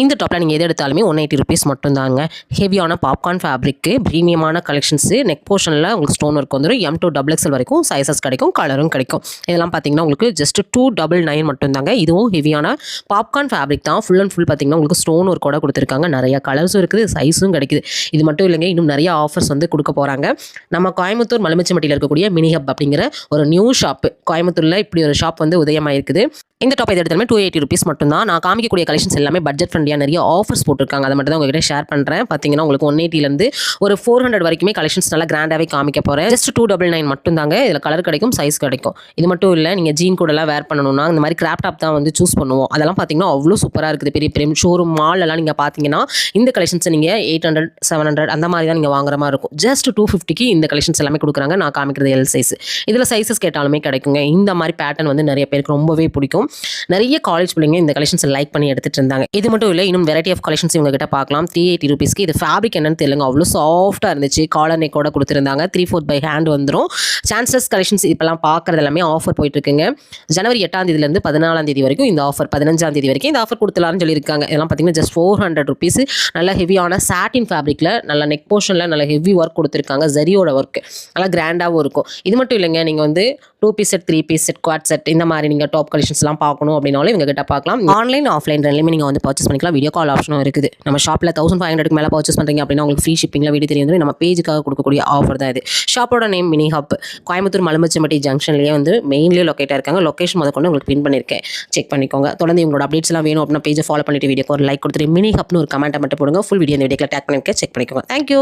இந்த டாப்பில் நீங்கள் எது எடுத்தாலுமே ₹180 மட்டும்தாங்க. ஹெவியான பாப்கார்ன் ஃபேப்ரிக்கு ப்ரீமியமான கலெக்ஷன்ஸு நெக் போர்ஷனில் உங்களுக்கு ஸ்டோன் ஒர்க் வந்துடும். M2 XXL வரைக்கும் சைஸஸ் கிடைக்கும், கலரும் கிடைக்கும். இதெல்லாம் பார்த்தீங்கன்னா உங்களுக்கு ஜஸ்ட் 299 மட்டும்தாங்க. இதுவும் ஹெவியான பாப்கார்ன் ஃபேப்ரிக் தான். ஃபுல் அண்ட் ஃபுல் பார்த்தீங்கன்னா உங்களுக்கு ஸ்டோன் ஒர்க்கோட கொடுத்துருக்காங்க. நிறைய கலர்ஸும் இருக்குது, சைஸும் கிடைக்குது. இது மட்டும் இல்லைங்க, இன்னும் நிறைய ஆஃபர்ஸ் வந்து கொடுக்க போகிறாங்க. நம்ம கோயம்புத்தூர் மலுமிச்சம்பட்டியில் இருக்கக்கூடிய மினி ஹப் அப்படிங்கிற ஒரு நியூ ஷாப்பு, கோயம்புத்தூரில் இப்படி ஒரு ஷாப் வந்து உதயமாயிருக்குது. இந்த டாப் எது எடுத்தாலுமே ₹280 மட்டும்தான். நான் காமிக்கக்கூடிய கலெக்ஷன்ஸ் எல்லாமே பட்ஜெட் ஃப்ரெண்ட்லியாக நிறைய ஆஃபர்ஸ் போட்டிருக்காங்க. அதை மட்டும் தான் உங்ககிட்ட ஷேர் பண்ணுறேன். பார்த்தீங்கன்னா உங்களுக்கு 180லேருந்து ஒரு 400 வரைக்குமே கலெக்ஷன்ஸ் நல்லா கிராண்டாகவே காமிக்க போகிறேன். ஜஸ்ட் 299 மட்டும்தாங்க. இதில் கலர் கிடைக்கும், சைஸ் கிடைக்கும். இது மட்டும் இல்லை, நீங்கள் ஜீன் கூடலாம் வேர் பண்ணணும்னா இந்த மாதிரி கிராப் டாப் தான் வந்து சூஸ் பண்ணுவோம். அதெல்லாம் பார்த்தீங்கன்னா அவ்வளோ சூப்பராக இருக்குது. பெரிய பெரிய ஷோரூம் மாலெல்லாம் நீங்கள் பார்த்தீங்கன்னா இந்த கலெக்ஷன்ஸை நீங்கள் 800 700 அந்த மாதிரி தான் நீங்கள் வாங்குற மாதிரி இருக்கும். ஜஸ்ட் 250க்கு இந்த கலெக்ஷன்ஸ் எல்லாமே கொடுக்குறாங்க. நான் காமிக்கிறது எல் சைஸ். இதில் சைஸஸ் கேட்டாலுமே கிடைக்குங்க. இந்த மாதிரி பேட்டர்ன் வந்து நிறைய பேருக்கு ரொம்பவே பிடிக்கும். நிறைய காலேஜ் பிள்ளைங்க இந்த கலெக்ஷன்ஸ் லைக் பண்ணி எடுத்துட்டு இருந்தாங்க. இது மட்டும் இல்லை, இன்னும் வெரைட்டி ஆஃப் கலெக்ஷன்ஸ் இவங்க கிட்ட பார்க்கலாம். ₹380. இது ஃபேப்ரிக் என்னன்னு தெரியலங்க, அவ்வளோ சாஃப்டாக இருந்துச்சு. காலர் நெக்கோட கொடுத்துருந்தாங்க. 3/4 பை ஹேண்ட் வந்துடும். சான்சஸ் கலெக்ஷன்ஸ் இப்போலாம் பார்க்குறது எல்லாமே ஆஃபர் போயிட்டு இருக்குங்க. ஜனவரி 8ஆம் தேதியிலேருந்து 14ஆம் தேதி வரைக்கும் இந்த ஆஃபர், 15ஆம் தேதி வரைக்கும் இந்த ஆஃபர் கொடுத்துலான்னு சொல்லியிருக்காங்க. இதெல்லாம் பார்த்தீங்கன்னா ஜஸ்ட் ₹400. நல்ல ஹெவியான சாட்டின் ஃபேப்ரிக்கில் நல்ல நெக் போர்ஷனில் நல்ல ஹெவி ஒர்க் கொடுத்துருக்காங்க. ஜரியோட ஒர்க் நல்லா கிராண்டாகவும் இருக்கும். இது மட்டும் இல்லைங்க, நீங்கள் வந்து 2 piece set, 3 piece set, quad set இந்த மாதிரி நீங்கள் டாப் கலெக்ஷன்ஸ்லாம் பார்க்கணும் அப்படின்னாலும் இவங்க கிட்ட பார்க்கலாம். ஆன்லைன் ஆஃப்லைன் ரெண்டுமே நீங்கள் வந்து பர்ச்சேஸ் பண்ணிக்கலாம். வீடியோ கால் ஆப்ஷனும் இருக்குது. நம்ம ஷாப்பில் 1500க்கு மேலே பர்ச்சேஸ் பண்ணுறீங்க அப்படின்னா உங்களுக்கு ஃப்ரீ ஷிப்பிங்கில் வீடு தெரியும். நம்ம பேஜுக்காக கொடுக்கக்கூடிய ஆஃபர் தான் இது. ஷாப்போட name Mini Hub. Coimbatore Malumichampatti ஜங்ஷன்லேயே வந்து மெயின்லேயே லொக்கேட்டாக இருக்காங்க. லொக்கேஷன் முதற்கொண்டு உங்களுக்கு பின் பண்ணியிருக்கேன், செக் பண்ணிக்கோங்க. தொடர்ந்து உங்களோட அப்டேட்ஸ் எல்லாம் வேணும் அப்படின்னா பேஜை ஃபாலோ பண்ணிட்டு வீடியோக்கு ஒரு லைக் கொடுத்துட்டு மினி ஹப்னு ஒரு கமெண்ட்டை மட்டும் போடுங்க. ஃபுல் வீடியோ இந்த வீடியோவில் டேக் பண்ணியிருக்கேன், செக் பண்ணிக்கோங்க. தேங்க்யூ.